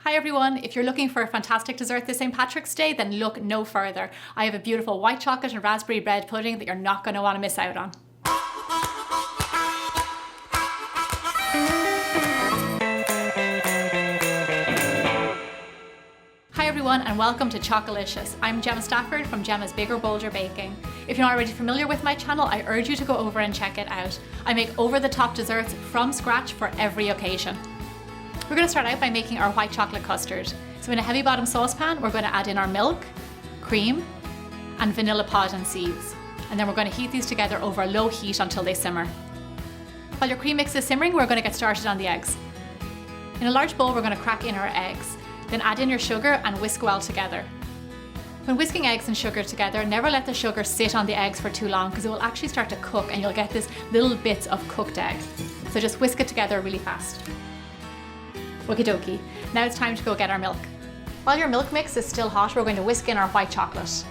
Hi everyone, if you're looking for a fantastic dessert this St. Patrick's Day, then look no further. I have a beautiful white chocolate and raspberry bread pudding that you're not going to want to miss out on. Hi everyone and welcome to Chocolicious. I'm Gemma Stafford from Gemma's Bigger Bolder Baking. If you're not already familiar with my channel, I urge you to go over and check it out. I make over-the-top desserts from scratch for every occasion. We're going to start out by making our white chocolate custard. So in a heavy bottom saucepan, we're going to add in our milk, cream, and vanilla pod and seeds. And then we're going to heat these together over a low heat until they simmer. While your cream mix is simmering, we're going to get started on the eggs. In a large bowl, we're going to crack in our eggs. Then add in your sugar and whisk well together. When whisking eggs and sugar together, never let the sugar sit on the eggs for too long because it will actually start to cook and you'll get this little bits of cooked egg. So just whisk it together really fast. Okie dokie, now it's time to go get our milk. While your milk mix is still hot, we're going to whisk in our white chocolate.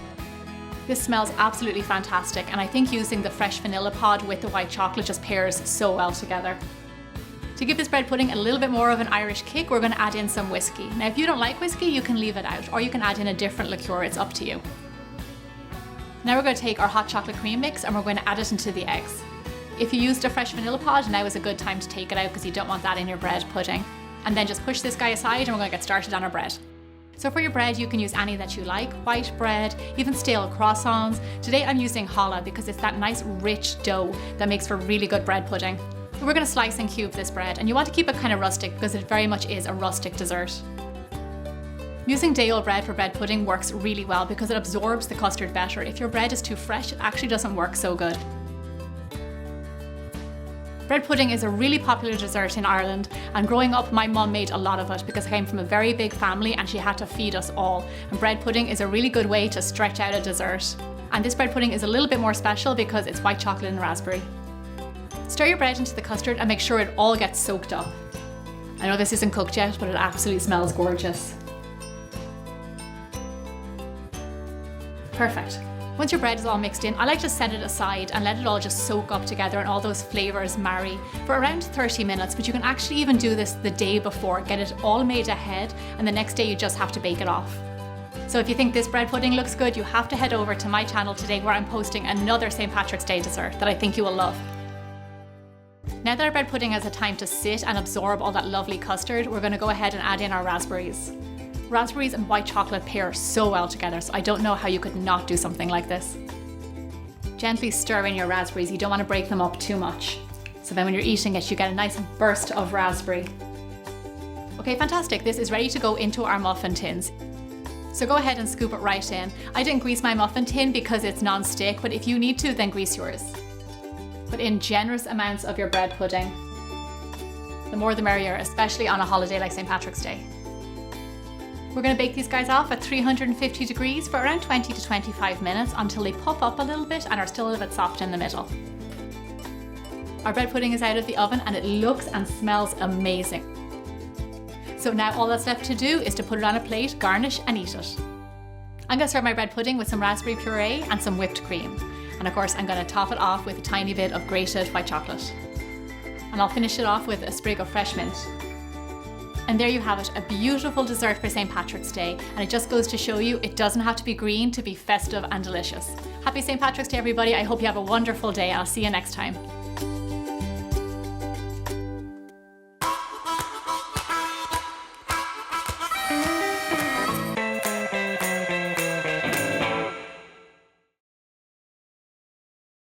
This smells absolutely fantastic and I think using the fresh vanilla pod with the white chocolate just pairs so well together. To give this bread pudding a little bit more of an Irish kick, we're going to add in some whiskey. Now if you don't like whiskey, you can leave it out or you can add in a different liqueur, it's up to you. Now we're going to take our hot chocolate cream mix and we're going to add it into the eggs. If you used a fresh vanilla pod, now is a good time to take it out because you don't want that in your bread pudding. And then just push this guy aside and we're going to get started on our bread. So for your bread, you can use any that you like, white bread, even stale croissants. Today I'm using challah because it's that nice rich dough that makes for really good bread pudding. So we're going to slice and cube this bread and you want to keep it kind of rustic because it very much is a rustic dessert. Using day-old bread for bread pudding works really well because it absorbs the custard better. If your bread is too fresh, it actually doesn't work so good. Bread pudding is a really popular dessert in Ireland and growing up my mum made a lot of it because I came from a very big family and she had to feed us all. And bread pudding is a really good way to stretch out a dessert. And this bread pudding is a little bit more special because it's white chocolate and raspberry. Stir your bread into the custard and make sure it all gets soaked up. I know this isn't cooked yet, but it absolutely smells gorgeous. Perfect. Once your bread is all mixed in, I like to set it aside and let it all just soak up together and all those flavors marry for around 30 minutes, but you can actually even do this the day before, get it all made ahead, and the next day you just have to bake it off. So if you think this bread pudding looks good, you have to head over to my channel today where I'm posting another St. Patrick's Day dessert that I think you will love. Now that our bread pudding has had time to sit and absorb all that lovely custard, we're going to go ahead and add in our raspberries. Raspberries and white chocolate pair so well together, so I don't know how you could not do something like this. Gently stir in your raspberries, you don't want to break them up too much. So then when you're eating it, you get a nice burst of raspberry. Okay, fantastic, this is ready to go into our muffin tins. So go ahead and scoop it right in. I didn't grease my muffin tin because it's non-stick, but if you need to, then grease yours. Put in generous amounts of your bread pudding. The more the merrier, especially on a holiday like St. Patrick's Day. We're going to bake these guys off at 350 degrees for around 20 to 25 minutes until they puff up a little bit and are still a little bit soft in the middle. Our bread pudding is out of the oven and it looks and smells amazing. So now all that's left to do is to put it on a plate, garnish and eat it. I'm going to serve my bread pudding with some raspberry puree and some whipped cream. And of course I'm going to top it off with a tiny bit of grated white chocolate. And I'll finish it off with a sprig of fresh mint. And there you have it, a beautiful dessert for St. Patrick's Day. And it just goes to show you it doesn't have to be green to be festive and delicious. Happy St. Patrick's Day everybody, I hope you have a wonderful day and I'll see you next time.